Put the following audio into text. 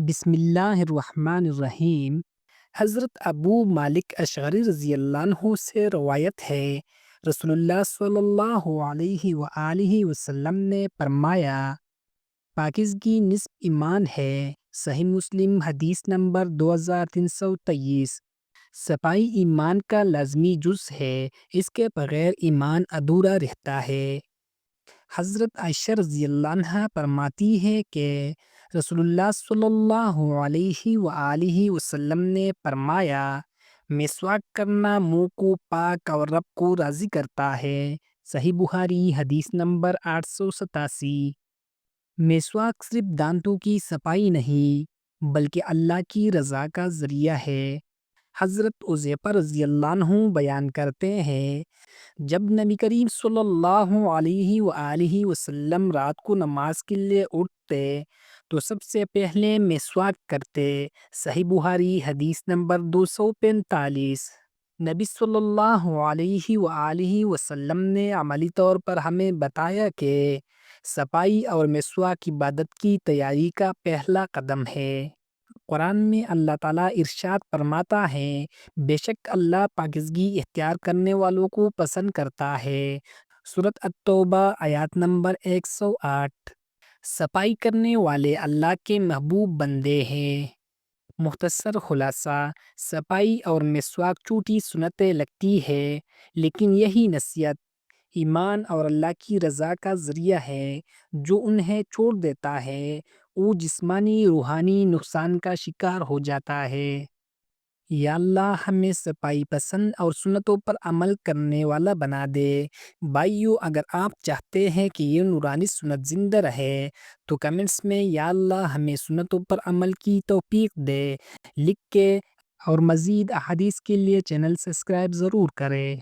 بسم اللہ الرحمن الرحیم۔ حضرت ابو مالک اشعری رضی اللہ عنہ سے روایت ہے، رسول اللہ صلی اللہ علیہ وآلہ وسلم نے فرمایا، پاکیزگی نصف ایمان ہے۔ صحیح مسلم حدیث نمبر 2323۔ صفائی ایمان کا لازمی جز ہے، اس کے بغیر ایمان ادھورا رہتا ہے۔ حضرت عائشہ رضی اللہ عنہا فرماتی ہے کہ رسول اللہ صلی اللہ علیہ وآلہ وسلم نے فرمایا، مسواک کرنا منہ کو پاک اور رب کو راضی کرتا ہے۔ صحیح بخاری حدیث نمبر 887۔ مسواک صرف دانتوں کی صفائی نہیں بلکہ اللہ کی رضا کا ذریعہ ہے۔ حضرت حذیفہ رضی اللہ عنہ بیان کرتے ہیں، جب نبی کریم صلی اللہ علیہ وآلہ وسلم رات کو نماز کے لیے اٹھتے تو سب سے پہلے مسواک کرتے۔ صحیح بخاری حدیث نمبر 245۔ نبی صلی اللہ علیہ وآلہ وسلم نے عملی طور پر ہمیں بتایا کہ صفائی اور مسواک عبادت کی تیاری کا پہلا قدم ہے۔ قرآن میں اللہ تعالیٰ ارشاد فرماتا ہے، بے شک اللہ پاکیزگی اختیار کرنے والوں کو پسند کرتا ہے۔ سورۃ التوبہ آیات نمبر 108۔ صفائی کرنے والے اللہ کے محبوب بندے ہیں۔ مختصر خلاصہ، صفائی اور مسواک چھوٹی سنتیں لگتی ہے، لیکن یہی نصیحت ایمان اور اللہ کی رضا کا ذریعہ ہے۔ جو انہیں چھوڑ دیتا ہے وہ جسمانی روحانی نقصان کا شکار ہو جاتا ہے۔ یا اللہ ہمیں صفائی پسند اور سنتوں پر عمل کرنے والا بنا دے۔ بھائیو، اگر آپ چاہتے ہیں کہ یہ نورانی سنت زندہ رہے تو کمنٹس میں یا اللہ ہمیں سنتوں پر عمل کی توفیق دے لکھ کے اور مزید احادیث کے لیے چینل سبسکرائب ضرور کریں۔